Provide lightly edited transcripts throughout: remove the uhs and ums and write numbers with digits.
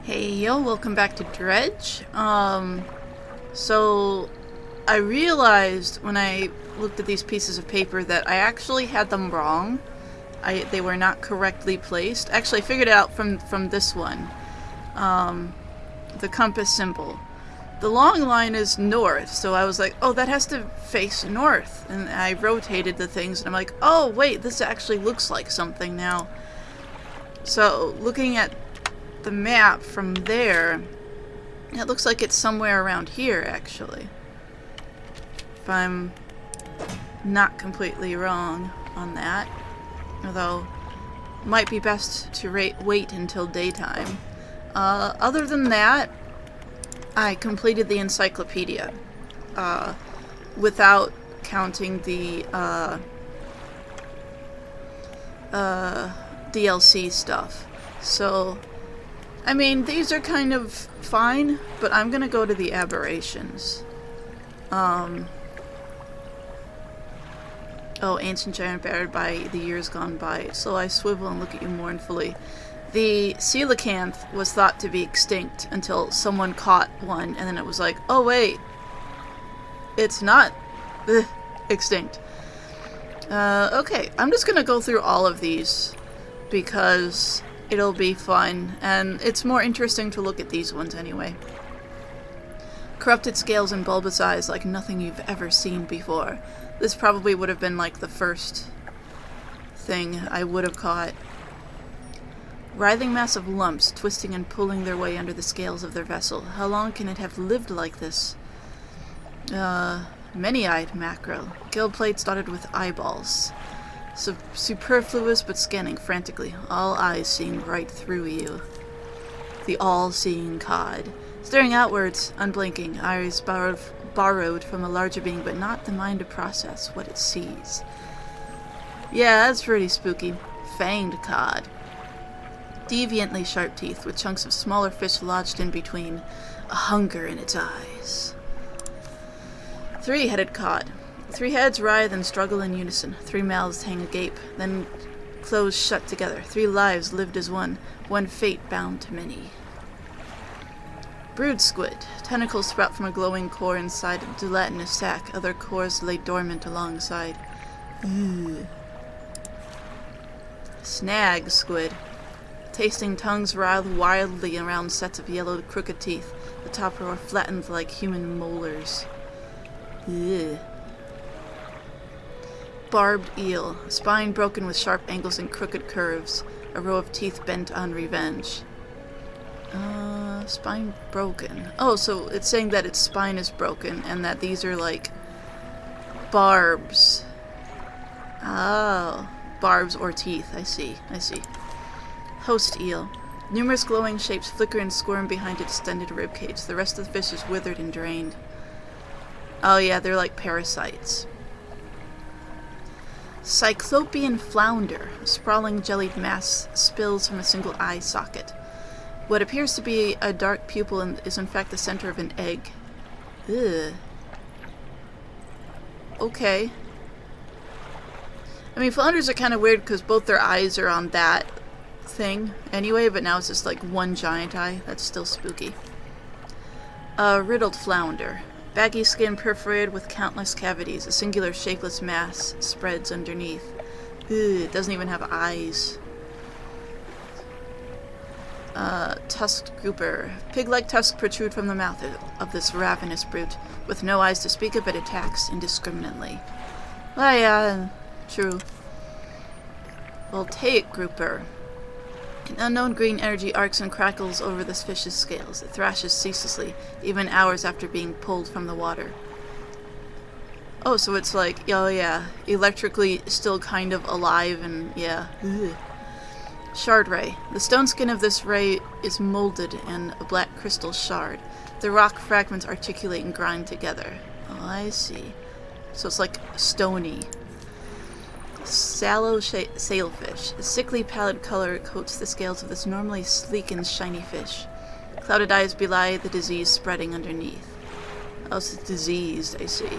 Hey yo, welcome back to Dredge. So I realized when I looked at these pieces of paper that I actually had them wrong. They were not correctly placed. Actually, I figured it out from this one. The compass symbol. The long line is north, so I was like, oh, that has to face north. And I rotated the things, and I'm like, oh, wait, this actually looks like something now. So, looking at the map from there, it looks like it's somewhere around here, actually. If I'm not completely wrong on that. Although, might be best to wait until daytime. Other than that, I completed the encyclopedia. Without counting the, DLC stuff. So, I mean, these are kind of fine, but I'm gonna go to the aberrations. Oh, ancient giant battered by the years gone by. So I swivel and look at you mournfully. The coelacanth was thought to be extinct until someone caught one, and then it was like, oh wait, it's not extinct. Okay, I'm just gonna go through all of these because it'll be fun, and it's more interesting to look at these ones anyway. Corrupted scales and bulbous eyes like nothing you've ever seen before. This probably would have been like the first thing I would have caught. Writhing mass of lumps twisting and pulling their way under the scales of their vessel. How long can it have lived like this? Many-eyed mackerel. Gill plates dotted with eyeballs. Superfluous but scanning frantically, all eyes seeing right through you. The all-seeing cod. Staring outwards, unblinking, eyes borrowed from a larger being, but not the mind to process what it sees. Yeah, that's pretty spooky. Fanged cod. Deviantly sharp teeth, with chunks of smaller fish lodged in between. A hunger in its eyes. Three-headed cod. Three heads writhe and struggle in unison. Three mouths hang agape, then close shut together. Three lives lived as one. One fate bound to many. Brood squid. Tentacles sprout from a glowing core inside a gelatinous sac. Other cores lay dormant alongside. Ooh. Snag squid. Tasting tongues writhe wildly around sets of yellowed, crooked teeth. The top row flattened like human molars. Ugh. Barbed eel. Spine broken with sharp angles and crooked curves. A row of teeth bent on revenge. Spine broken. Oh, so it's saying that its spine is broken and that these are like barbs. Oh. Barbs or teeth. I see. Host eel. Numerous glowing shapes flicker and squirm behind its extended ribcage. The rest of the fish is withered and drained. Oh yeah, they're like parasites. Cyclopean flounder. A sprawling jellied mass spills from a single eye socket. What appears to be a dark pupil is in fact the center of an egg. Ugh. Okay. I mean, flounders are kind of weird because both their eyes are on that thing anyway, but now it's just like one giant eye. That's still spooky. Riddled flounder. Baggy skin perforated with countless cavities. A singular shapeless mass spreads underneath. Ugh, it doesn't even have eyes. Tusked grouper. Pig-like tusks protrude from the mouth of this ravenous brute. With no eyes to speak of, it attacks indiscriminately. Well, yeah, true. Voltaic grouper. An unknown green energy arcs and crackles over this fish's scales. It thrashes ceaselessly, even hours after being pulled from the water. Oh, so it's like, oh yeah, electrically still kind of alive and, yeah. Ugh. Shard ray. The stone skin of this ray is molded in a black crystal shard. The rock fragments articulate and grind together. Oh, I see. So it's like stony. Sallow sailfish. A sickly pallid color coats the scales of this normally sleek and shiny fish. Clouded eyes belie the disease spreading underneath. Oh, it's diseased, I see.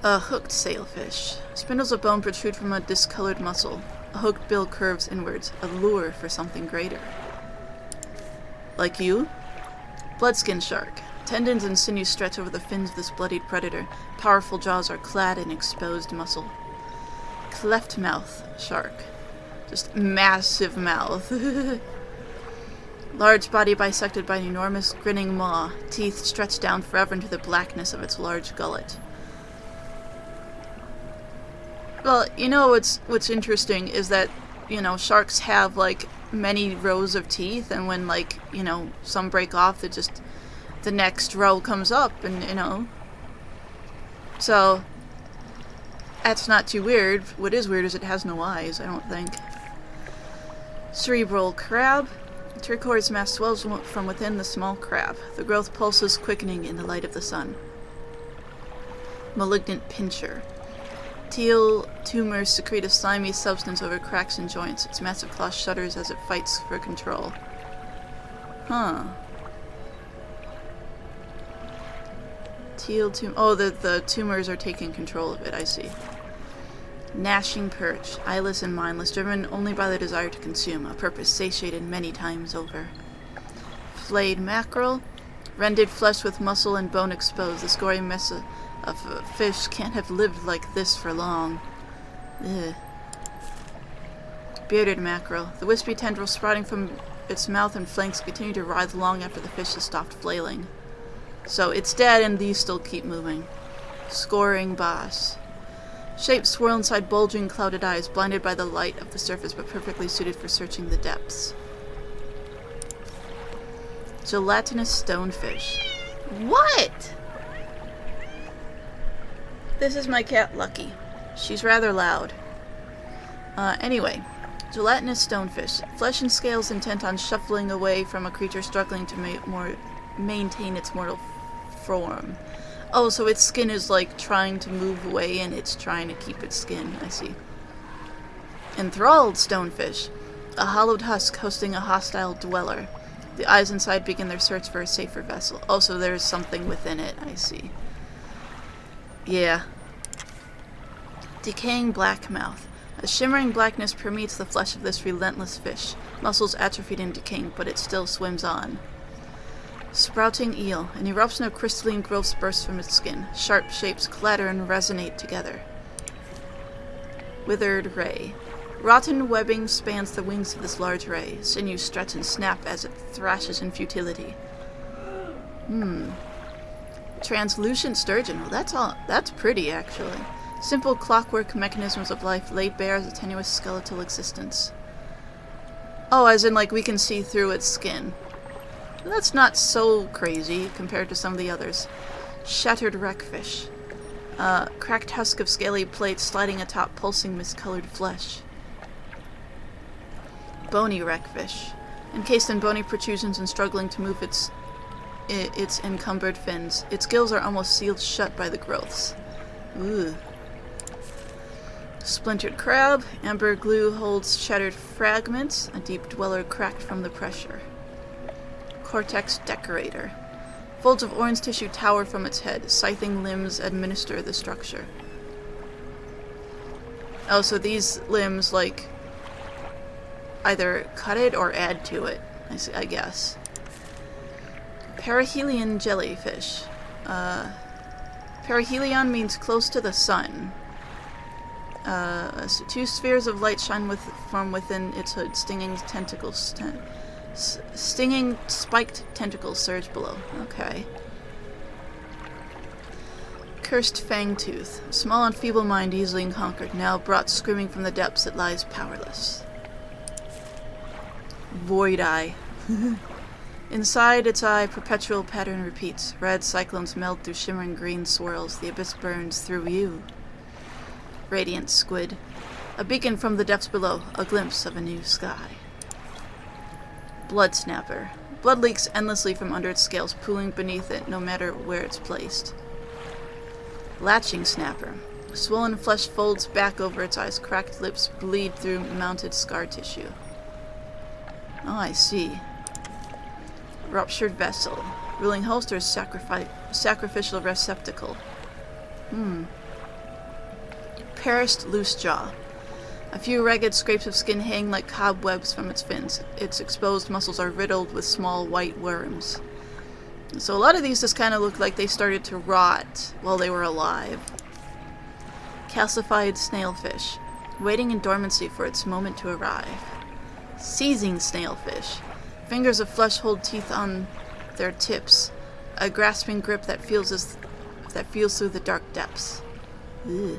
A hooked sailfish. Spindles of bone protrude from a discolored muscle. hooked bill curves inwards, a lure for something greater. Like you? Bloodskin shark. Tendons and sinews stretch over the fins of this bloodied predator. Powerful jaws are clad in exposed muscle. Cleft mouth shark. Just massive mouth. Large body bisected by an enormous grinning maw. Teeth stretched down forever into the blackness of its large gullet. Well, you know what's interesting is that, sharks have, like, many rows of teeth, and when, like, some break off, the next row comes up, and, So, that's not too weird. What is weird is it has no eyes, I don't think. Cerebral crab. The turquoise mass swells from within the small crab. The growth pulses quickening in the light of the sun. Malignant pincher. Teal tumors secrete a slimy substance over cracks and joints. Its massive claw shudders as it fights for control. Huh. Oh, the tumors are taking control of it, I see. Gnashing perch, eyeless and mindless, driven only by the desire to consume, a purpose satiated many times over. Flayed mackerel, rended flesh with muscle and bone exposed. This gory mess of fish can't have lived like this for long. Ugh. Bearded mackerel. The wispy tendrils sprouting from its mouth and flanks continue to writhe long after the fish has stopped flailing. So it's dead and these still keep moving. Scoring bass. Shapes swirl inside bulging, clouded eyes, blinded by the light of the surface but perfectly suited for searching the depths. Gelatinous stonefish. What? This is my cat, Lucky. She's rather loud. Anyway. Gelatinous stonefish. Flesh and scales intent on shuffling away from a creature struggling to maintain its mortal form. Oh, so its skin is, like, trying to move away and it's trying to keep its skin. I see. Enthralled stonefish. A hollowed husk hosting a hostile dweller. The eyes inside begin their search for a safer vessel. Oh, so there's something within it. I see. Yeah. Decaying black mouth. A shimmering blackness permeates the flesh of this relentless fish. Muscles atrophied and decaying, but it still swims on. Sprouting eel. An eruption of crystalline growths bursts from its skin. Sharp shapes clatter and resonate together. Withered ray. Rotten webbing spans the wings of this large ray. Sinews stretch and snap as it thrashes in futility. Translucent sturgeon. Well, that's pretty, actually. Simple clockwork mechanisms of life laid bare as a tenuous skeletal existence. Oh, as in, like, we can see through its skin. That's not so crazy compared to some of the others. Shattered wreckfish. Cracked husk of scaly plates sliding atop pulsing miscolored flesh. Bony wreckfish. Encased in bony protrusions and struggling to move its encumbered fins. Its gills are almost sealed shut by the growths. Ooh. Splintered crab. Amber glue holds shattered fragments. A deep dweller cracked from the pressure. Cortex decorator. Folds of orange tissue tower from its head. Scything limbs administer the structure. Oh, so these limbs, like, either cut it or add to it, I guess. Perihelion jellyfish. Perihelion means close to the sun. So 2 spheres of light shine from within its hood. Stinging tentacles. Stinging, spiked tentacles surge below. Okay. Cursed fangtooth. Small and feeble mind easily conquered. Now brought screaming from the depths, it lies powerless. Void eye. Inside its eye, perpetual pattern repeats. Red cyclones melt through shimmering green swirls. The abyss burns through you. Radiant squid. A beacon from the depths below. A glimpse of a new sky. Blood snapper. Blood leaks endlessly from under its scales, pooling beneath it no matter where it's placed. Latching snapper. Swollen flesh folds back over its eyes. Cracked lips bleed through mounted scar tissue. Oh, I see. Ruptured vessel. Ruling holster's sacrificial receptacle. Perished loose jaw. A few ragged scrapes of skin hang like cobwebs from its fins. Its exposed muscles are riddled with small white worms. So a lot of these just kind of look like they started to rot while they were alive. Calcified snailfish, waiting in dormancy for its moment to arrive. Seizing snailfish. Fingers of flesh hold teeth on their tips. A grasping grip that feels through the dark depths. Ugh.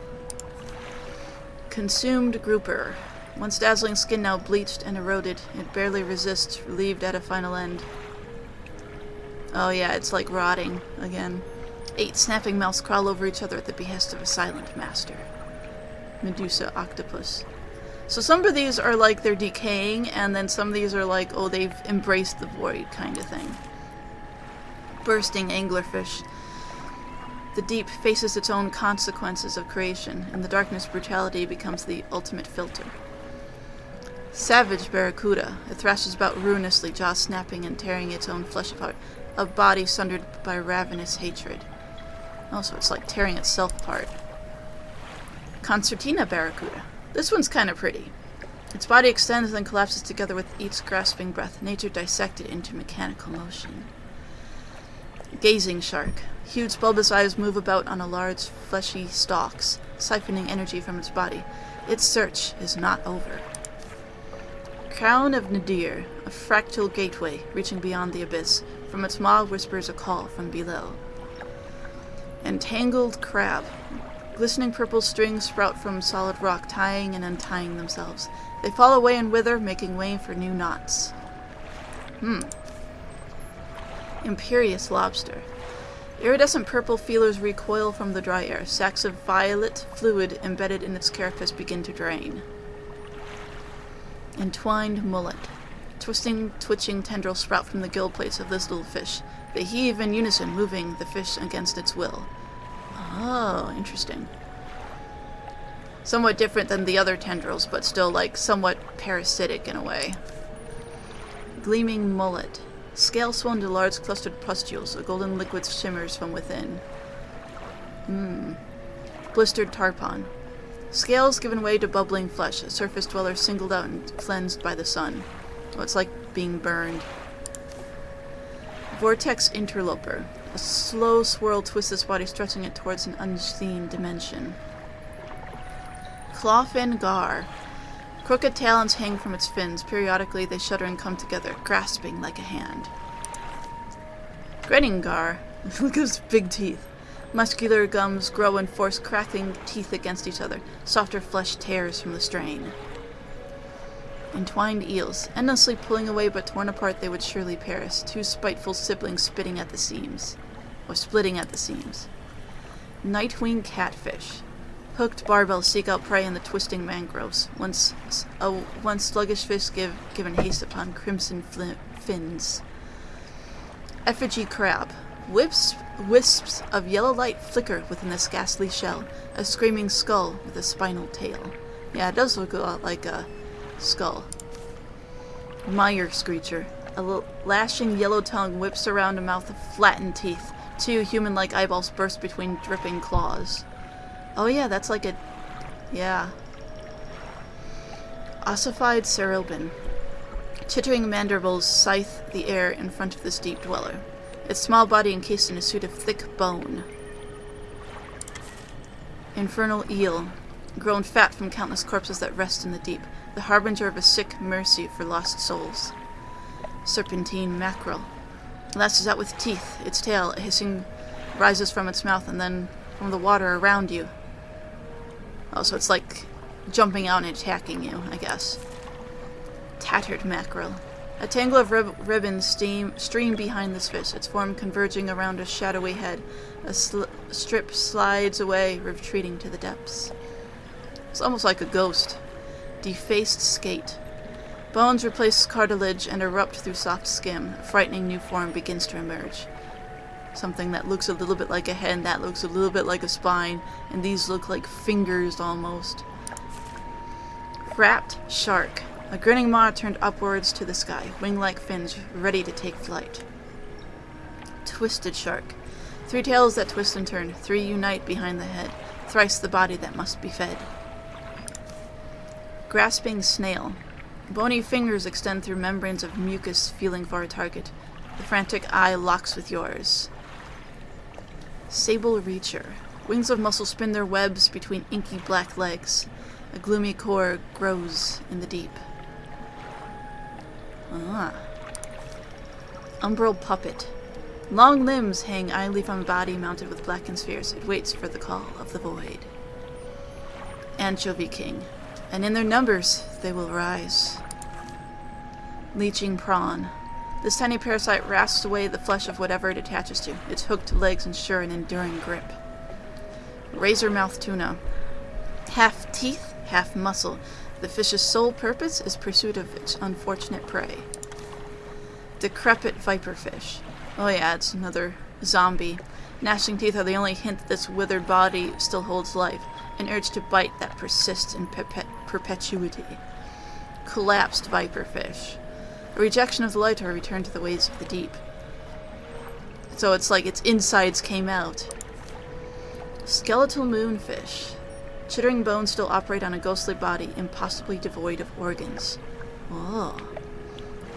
Consumed grouper. Once dazzling skin, now bleached and eroded. It barely resists, relieved at a final end. Oh yeah, it's like rotting again. 8 snapping mouths crawl over each other at the behest of a silent master. Medusa octopus. So some of these are like they're decaying, and then some of these are like, oh, they've embraced the void kind of thing. Bursting anglerfish. The deep faces its own consequences of creation. In the darkness, brutality becomes the ultimate filter. Savage barracuda. It thrashes about ruinously, jaws snapping and tearing its own flesh apart. A body sundered by ravenous hatred. Also, it's like tearing itself apart. Concertina barracuda. This one's kind of pretty. Its body extends and then collapses together with each grasping breath. Nature dissected into mechanical motion. Gazing shark. Huge bulbous eyes move about on a large fleshy stalks, siphoning energy from its body. Its search is not over. Crown of Nadir, a fractal gateway reaching beyond the abyss. From its maw whispers a call from below. Entangled crab. Glistening purple strings sprout from solid rock, tying and untying themselves. They fall away and wither, making way for new knots. Imperious lobster. Iridescent purple feelers recoil from the dry air. Sacs of violet fluid embedded in its carapace begin to drain. Entwined mullet. Twisting, twitching tendrils sprout from the gill plates of this little fish. They heave in unison, moving the fish against its will. Oh, interesting. Somewhat different than the other tendrils, but still, like, somewhat parasitic in a way. Gleaming mullet. Scales swollen to large clustered pustules. A golden liquid shimmers from within. Blistered tarpon. Scales given way to bubbling flesh. A surface dweller singled out and cleansed by the sun. Oh, it's like being burned. Vortex interloper. A slow swirl twists its body, stretching it towards an unseen dimension. Clawfin gar. Crooked talons hang from its fins. Periodically they shudder and come together, grasping like a hand. Grinning gar. Look at his big teeth. Muscular gums grow and force cracking teeth against each other. Softer flesh tears from the strain. Entwined eels. Endlessly pulling away, but torn apart they would surely perish. 2 spiteful siblings spitting at the seams. Or splitting at the seams. Nightwing catfish. Hooked barbels seek out prey in the twisting mangroves. Once sluggish fish given haste upon crimson fins. Effigy crab. Wisps of yellow light flicker within this ghastly shell. A screaming skull with a spinal tail. Yeah, it does look a lot like a skull. Mire screecher. A lashing yellow tongue whips around a mouth of flattened teeth. 2 human-like eyeballs burst between dripping claws. Oh yeah, that's like a... yeah. Ossified cerebin. Chittering mandibles scythe the air in front of this deep dweller. Its small body encased in a suit of thick bone. Infernal eel. Grown fat from countless corpses that rest in the deep. The harbinger of a sick mercy for lost souls. Serpentine mackerel. Lashes out with teeth. Its tail, hissing, rises from its mouth and then from the water around you. Oh, so it's like jumping out and attacking you, I guess. Tattered mackerel. A tangle of ribbons stream behind this fish, its form converging around a shadowy head. A strip slides away, retreating to the depths. It's almost like a ghost. Defaced skate. Bones replace cartilage and erupt through soft skin. A frightening new form begins to emerge. Something that looks a little bit like a head, that looks a little bit like a spine, and these look like fingers almost. Wrapped shark. A grinning maw turned upwards to the sky, wing-like fins ready to take flight. Twisted shark. 3 tails that twist and turn, 3 unite behind the head, thrice the body that must be fed. Grasping snail. Bony fingers extend through membranes of mucus, feeling for a target. The frantic eye locks with yours. Sable reacher. Wings of muscle spin their webs between inky black legs. A gloomy core grows in the deep. Umbral puppet. Long limbs hang idly from a body mounted with blackened spheres. It waits for the call of the void. Anchovy king. And in their numbers, they will rise. Leeching prawn. This tiny parasite rasps away the flesh of whatever it attaches to. Its hooked legs ensure an enduring grip. Razor-mouthed tuna. Half teeth, half muscle. The fish's sole purpose is pursuit of its unfortunate prey. Decrepit viperfish. Oh yeah, it's another zombie. Gnashing teeth are the only hint that this withered body still holds life. An urge to bite that persists in perpetuity. Collapsed viperfish. A rejection of the light or a return to the ways of the deep. So it's like its insides came out. Skeletal moonfish. Chittering bones still operate on a ghostly body, impossibly devoid of organs. Oh.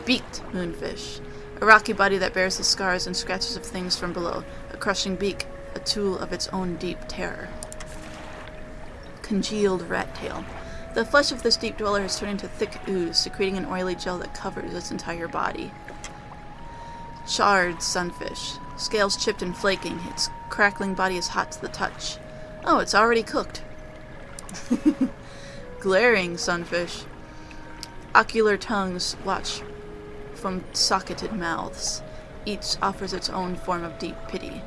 Beaked moonfish. A rocky body that bears the scars and scratches of things from below. A crushing beak, a tool of its own deep terror. Congealed rat tail. The flesh of this deep dweller has turned into thick ooze, secreting an oily gel that covers its entire body. Charred sunfish. Scales chipped and flaking. Its crackling body is hot to the touch. Oh, it's already cooked. Glaring sunfish. Ocular tongues watch from socketed mouths. Each offers its own form of deep pity.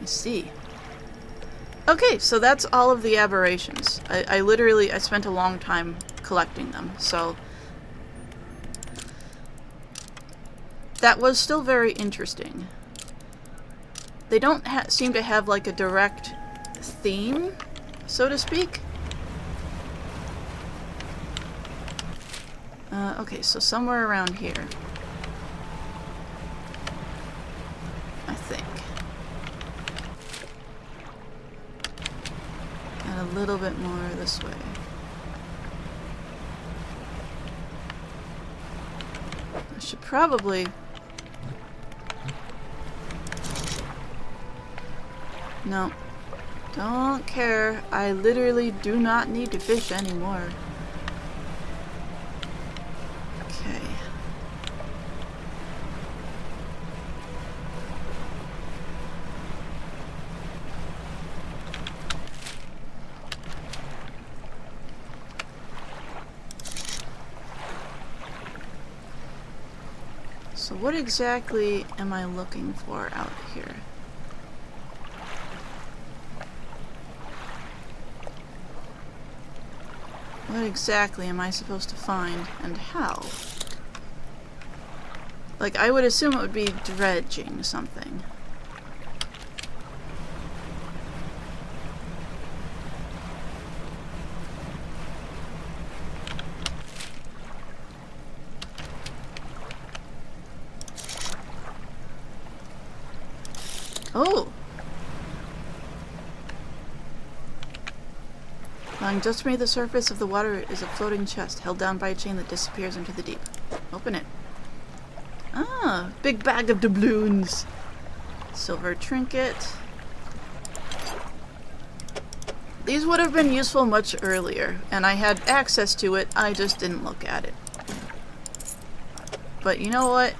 I see. Okay, so that's all of the aberrations. I spent a long time collecting them, so that was still very interesting. They don't seem to have like a direct theme, so to speak. Okay, so somewhere around here, I think. And a little bit more this way. I should probably... No. Don't care. I literally do not need to fish anymore. Okay. So what exactly am I looking for out here? What exactly am I supposed to find, and how? Like, I would assume it would be dredging something. Oh! Lying just beneath the surface of the water is a floating chest, held down by a chain that disappears into the deep. Open it. Ah, big bag of doubloons. Silver trinket. These would have been useful much earlier, and I had access to it, I just didn't look at it. But you know what?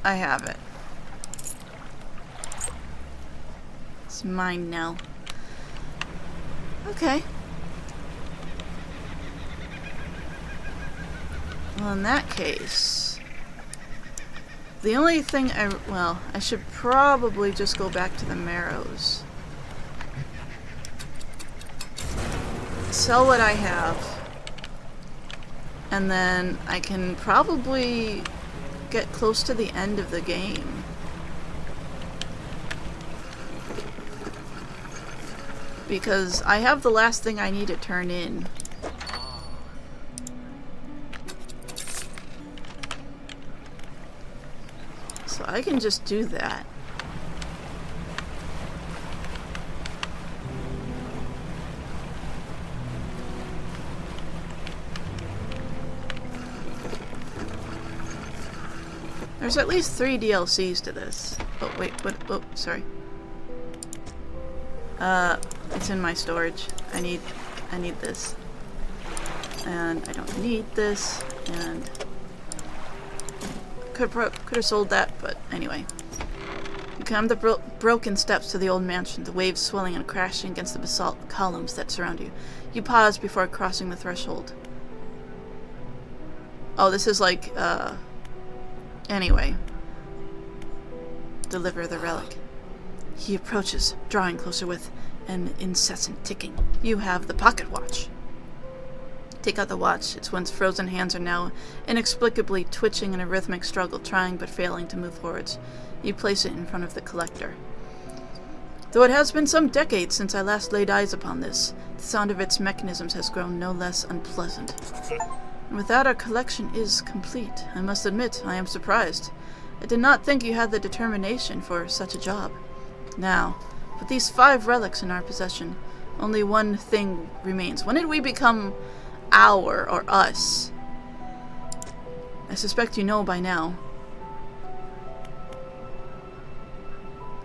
I have it. It's mine now. Okay. Well, in that case, the only thing I should probably just go back to the marrows. Sell what I have. And then I can probably get close to the end of the game. Because I have the last thing I need to turn in. So I can just do that. There's at least 3 DLCs to this. Oh, wait, what? Oh, sorry. It's in my storage. I need this. And I don't need this, and could have sold that, but anyway. You climb the broken steps to the old mansion, the waves swelling and crashing against the basalt columns that surround you. You pause before crossing the threshold. Oh, this is like, anyway. Deliver the relic. He approaches, drawing closer with an incessant ticking. You have the pocket watch. Take out the watch. Its once frozen hands are now inexplicably twitching in a rhythmic struggle, trying but failing to move forwards. You place it in front of the collector. Though it has been some decades since I last laid eyes upon this, the sound of its mechanisms has grown no less unpleasant. And with that, our collection is complete. I must admit, I am surprised. I did not think you had the determination for such a job. Now, with these 5 relics in our possession, only one thing remains. When did we become our or us? I suspect you know by now.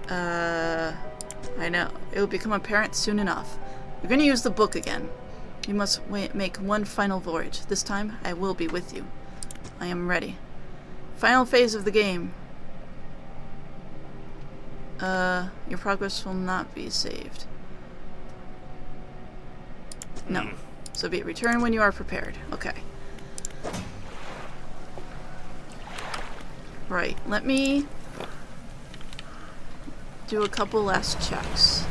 I know. It will become apparent soon enough. You're going to use the book again. You must make one final voyage. This time, I will be with you. I am ready. Final phase of the game. Your progress will not be saved. No. So be it. Return when you are prepared. Okay. Right. Let me do a couple last checks.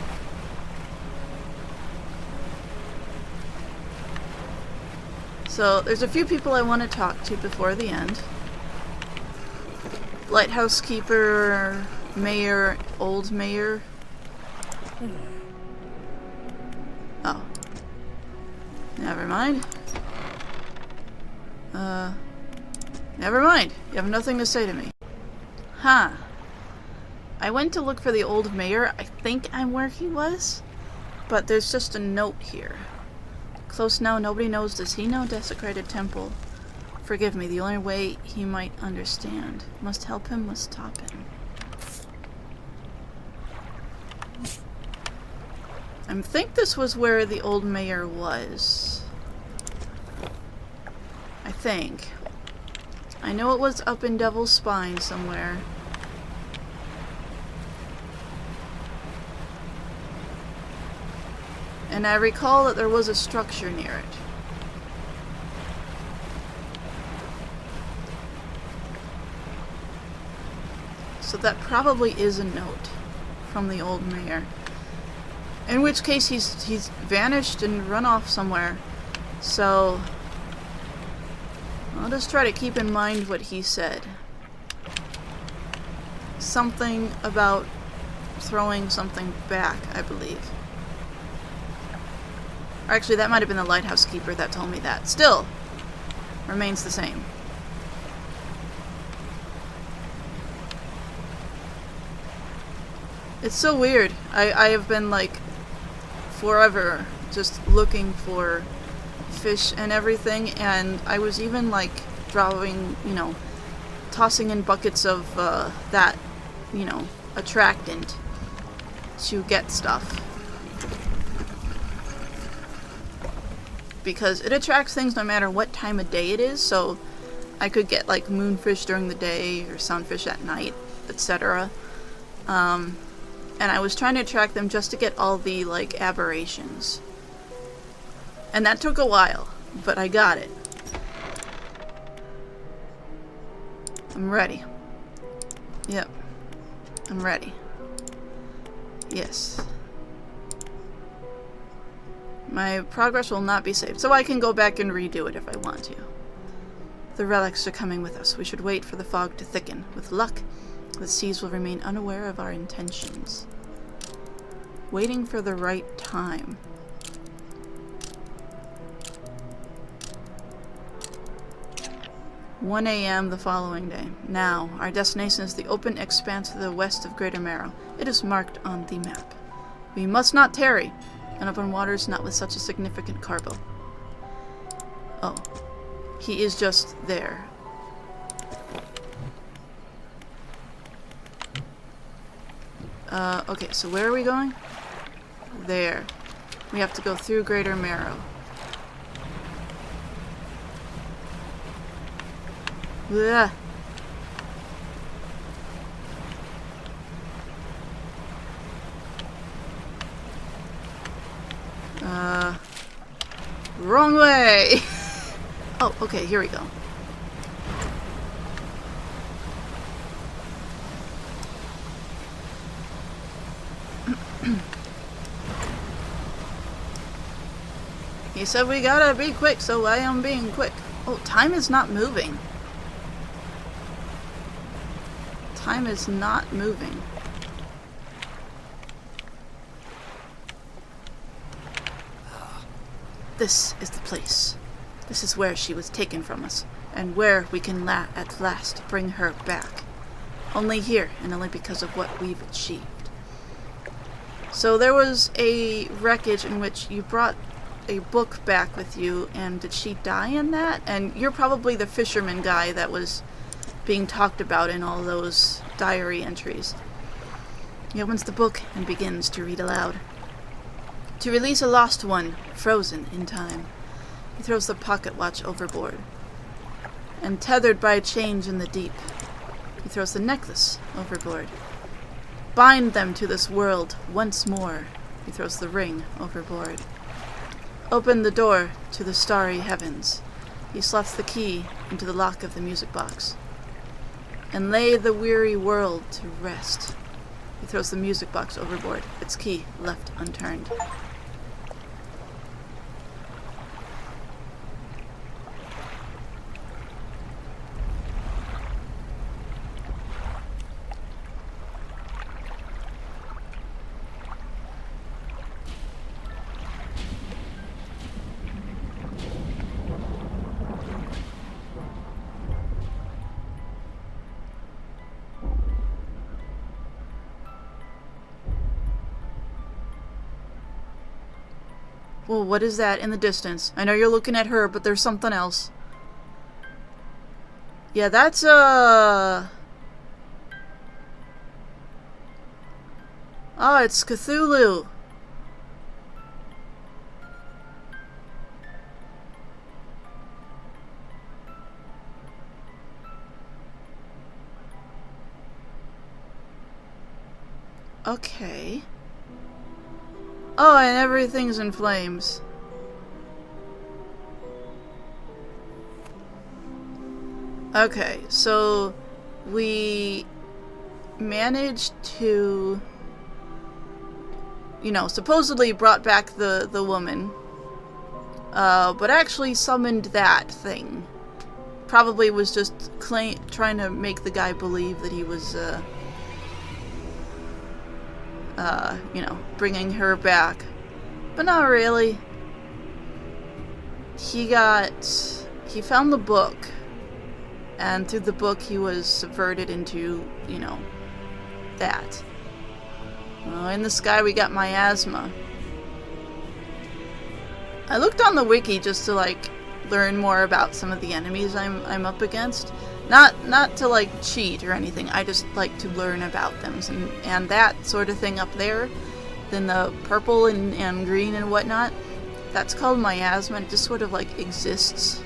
So, there's a few people I want to talk to before the end. Lighthouse keeper, mayor, old mayor. Oh. Never mind. Never mind. You have nothing to say to me. Huh. I went to look for the old mayor. I think I'm where he was. But there's just a note here. Close now, nobody knows. Does he know desecrated temple? Forgive me, the only way he might understand. Must help him, must stop him. I think this was where the old mayor was. I think. I know it was up in Devil's Spine somewhere. And I recall that there was a structure near it. So that probably is a note from the old mayor. In which case he's vanished and run off somewhere. So I'll just try to keep in mind what he said. Something about throwing something back, I believe. Or actually, that might have been the lighthouse keeper that told me that. Still, remains the same. It's so weird. I have been, like, forever just looking for fish and everything, and I was even, like, drawing, you know, tossing in buckets of that, you know, attractant to get stuff. Because it attracts things no matter what time of day it is, so I could get, like, moonfish during the day or sunfish at night, etc. And I was trying to attract them just to get all the, like, aberrations. And that took a while, but I got it. I'm ready. Yep. I'm ready. Yes. My progress will not be saved, so I can go back and redo it if I want to. The relics are coming with us. We should wait for the fog to thicken. With luck, the seas will remain unaware of our intentions. Waiting for the right time. "1 a.m. the following day. Now, our destination is the open expanse to the west of Greater Marrow. It is marked on the map. We must not tarry. And open waters, not with such a significant cargo." Oh. He is just there. Okay, so where are we going? There. We have to go through Greater Marrow. Ugh. Wrong way! Oh, okay, here we go. He said we gotta be quick, so I am being quick. Oh, time is not moving. Time is not moving. This is the place. This is where she was taken from us, and where we can at last bring her back. Only here, and only because of what we've achieved. So there was a wreckage in which you brought a book back with you, and did she die in that? And you're probably the fisherman guy that was being talked about in all those diary entries. He opens the book and begins to read aloud. To release a lost one, frozen in time. He throws the pocket watch overboard. And tethered by a change in the deep. He throws the necklace overboard. Bind them to this world once more. He throws the ring overboard. Open the door to the starry heavens. He slots the key into the lock of the music box. And lay the weary world to rest. He throws the music box overboard, its key left unturned. Well, what is that in the distance? I know you're looking at her, but there's something else. Yeah, that's, Oh, it's Cthulhu. Okay. Oh, and everything's in flames. Okay, so we managed to, you know, supposedly brought back the woman, but actually summoned that thing. Probably was just trying to make the guy believe that he was, you know, bringing her back. But not really. He found the book, and through the book he was subverted into, you know, that. Well, in the sky we got miasma. I looked on the wiki just to, like, learn more about some of the enemies I'm up against. Not to, like, cheat or anything. I just like to learn about them. And that sort of thing up there, then the purple and green and whatnot, that's called miasma. It just sort of, like, exists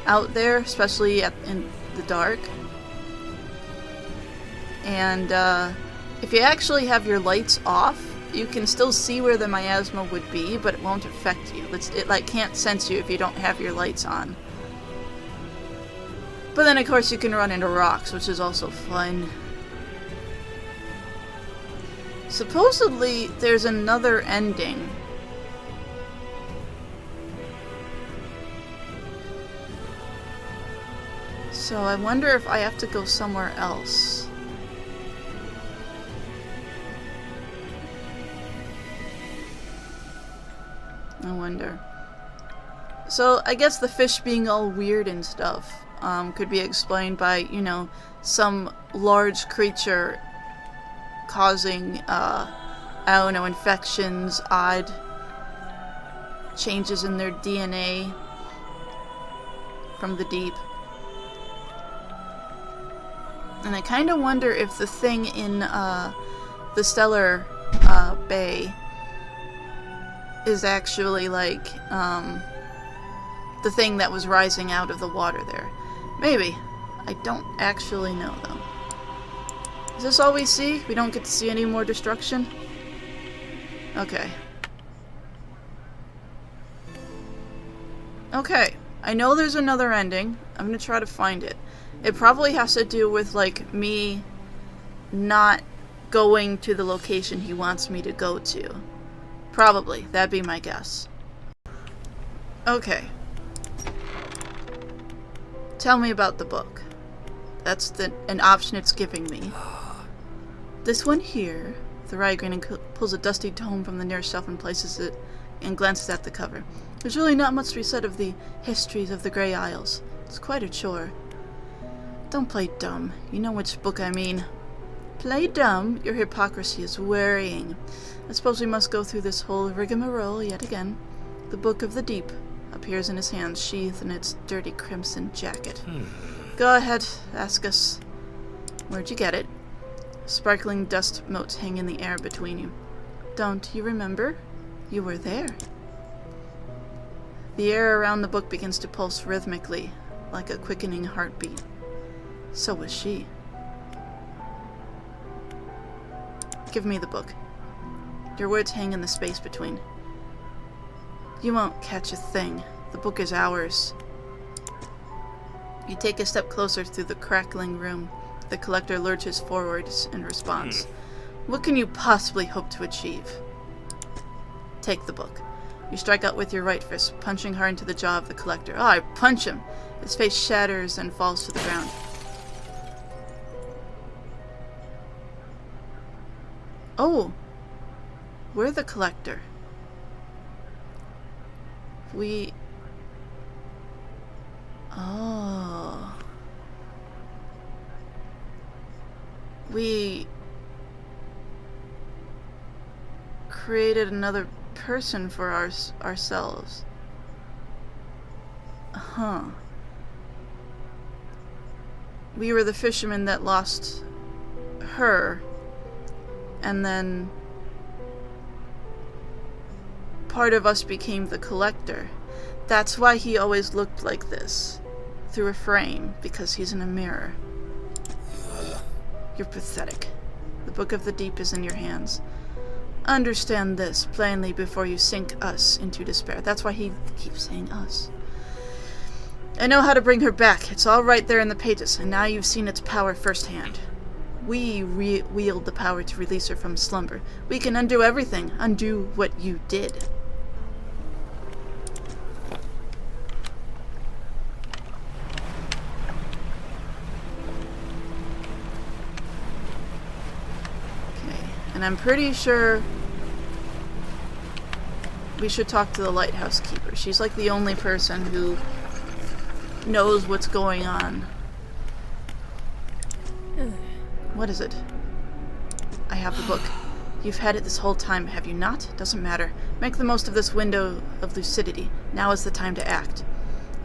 out there, especially in the dark. And if you actually have your lights off, you can still see where the miasma would be, but it won't affect you. It like can't sense you if you don't have your lights on. But then of course you can run into rocks, which is also fun. Supposedly there's another ending. So I wonder if I have to go somewhere else. I wonder. So I guess the fish being all weird and stuff could be explained by, you know, some large creature causing, I don't know, infections, odd changes in their DNA from the deep. And I kind of wonder if the thing in the stellar bay is actually like the thing that was rising out of the water there. Maybe. I don't actually know though. Is this all we see? We don't get to see any more destruction? Okay. Okay. I know there's another ending. I'm gonna try to find it. It probably has to do with, like, me not going to the location he wants me to go to. Probably. That'd be my guess. Okay. Tell me about the book. That's an option it's giving me. This one here. Thorigran pulls a dusty tome from the nearest shelf and places it and glances at the cover. There's really not much to be said of the histories of the Grey Isles. It's quite a chore. Don't play dumb. You know which book I mean. Play dumb? Your hypocrisy is worrying. I suppose we must go through this whole rigmarole yet again. The Book of the Deep appears in his hands, sheathed in its dirty crimson jacket. Go ahead, ask us. Where'd you get it? Sparkling dust motes hang in the air between you. Don't you remember? You were there. The air around the book begins to pulse rhythmically, like a quickening heartbeat. So was she. Give me the book. Your words hang in the space between. You won't catch a thing. The book is ours. You take a step closer through the crackling room. The collector lurches forwards in response. What can you possibly hope to achieve? Take the book. You strike out with your right fist, punching hard into the jaw of the collector. Oh, I punch him! His face shatters and falls to the ground. Oh! We're the collector. Oh. We created another person for ourselves. Huh. We were the fishermen that lost her, and then part of us became the collector. That's why he always looked like this, through a frame, because he's in a mirror. You're pathetic. The Book of the Deep is in your hands. Understand this plainly before you sink us into despair. That's why he keeps saying us. I know how to bring her back. It's all right there in the pages, and now you've seen its power firsthand. We wield the power to release her from slumber. We can undo everything. Undo what you did. And I'm pretty sure we should talk to the lighthouse keeper. She's like the only person who knows what's going on. What is it? I have the book. You've had it this whole time, have you not? Doesn't matter. Make the most of this window of lucidity. Now is the time to act.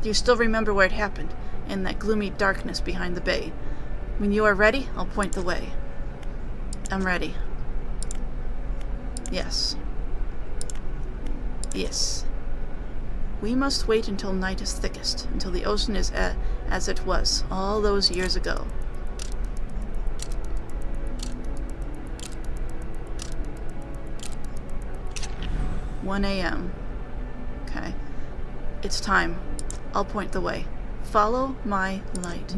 Do you still remember where it happened? In that gloomy darkness behind the bay. When you are ready, I'll point the way. I'm ready. Yes. Yes. We must wait until night is thickest, until the ocean is as it was all those years ago. "1 a.m. Okay. It's time. I'll point the way. Follow my light.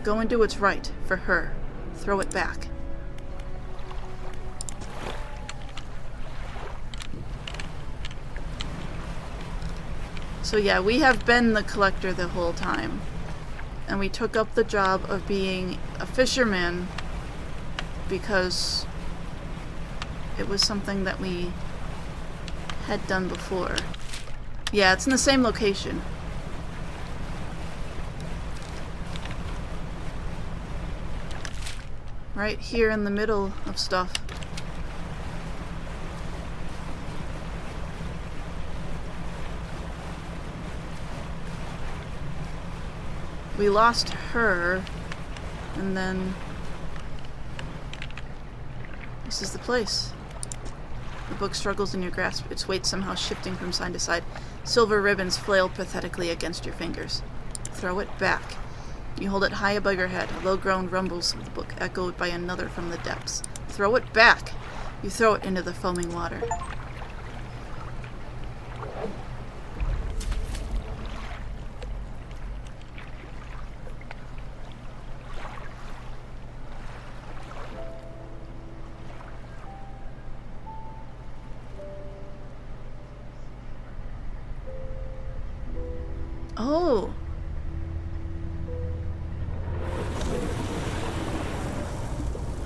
Go and do what's right for her. Throw it back." So yeah, we have been the collector the whole time. And we took up the job of being a fisherman because it was something that we had done before. Yeah, it's in the same location. Right here in the middle of stuff. We lost her, and then This is the place. The book struggles in your grasp, its weight somehow shifting from side to side. Silver ribbons flail pathetically against your fingers. Throw it back. You hold it high above your head. A low groan rumbles with the book, echoed by another from the depths. Throw it back. You throw it into the foaming water. Oh.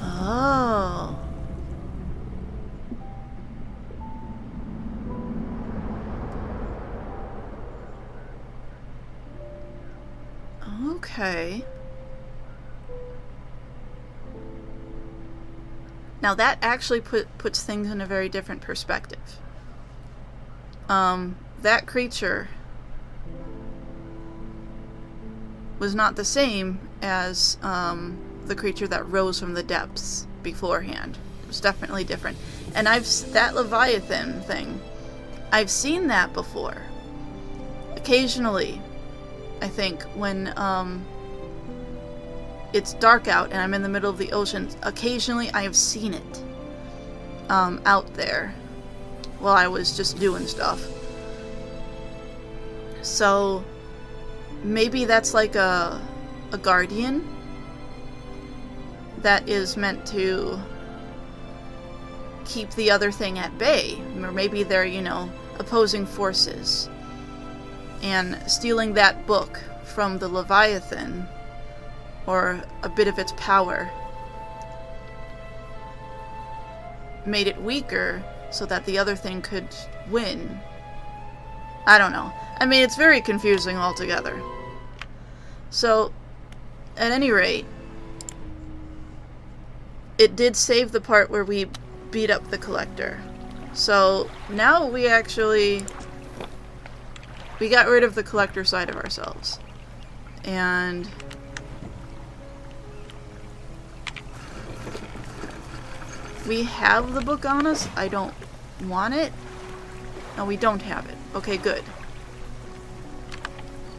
Oh. Okay. Now that actually puts things in a very different perspective. That creature was not the same as the creature that rose from the depths beforehand. It was definitely different. And that Leviathan thing, I've seen that before. Occasionally, I think, when it's dark out and I'm in the middle of the ocean, occasionally I have seen it out there while I was just doing stuff. So maybe that's like a guardian that is meant to keep the other thing at bay. Or maybe they're, opposing forces. And stealing that book from the Leviathan, or a bit of its power, made it weaker so that the other thing could win. I don't know. I mean, it's very confusing altogether. So, at any rate, it did save the part where we beat up the collector. So, now we got rid of the collector side of ourselves. And we have the book on us. I don't want it. No, we don't have it. Okay, good.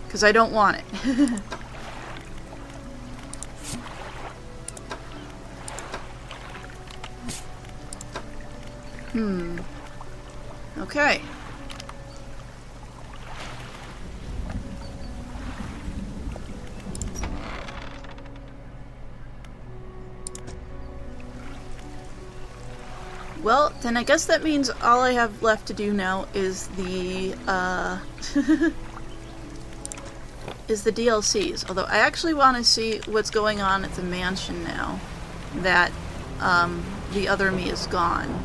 Because I don't want it. Okay. Well, then I guess that means all I have left to do now is the, is the DLCs. Although I actually want to see what's going on at the mansion now that, the other me is gone.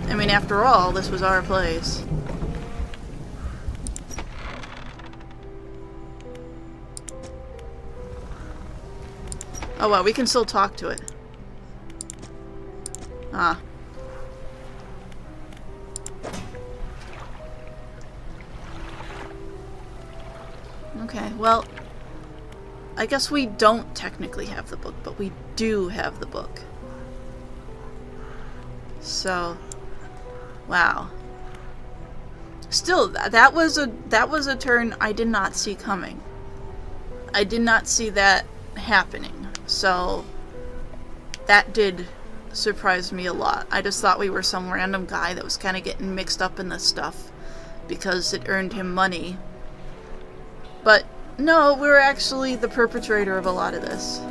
I mean, after all, this was our place. Oh well, we can still talk to it. Ah. Okay, well, I guess we don't technically have the book, but we do have the book. So, wow. Still, that was a turn I did not see coming. I did not see that happening. So, that did surprise me a lot. I just thought we were some random guy that was kind of getting mixed up in this stuff because it earned him money. But no, we're actually the perpetrator of a lot of this.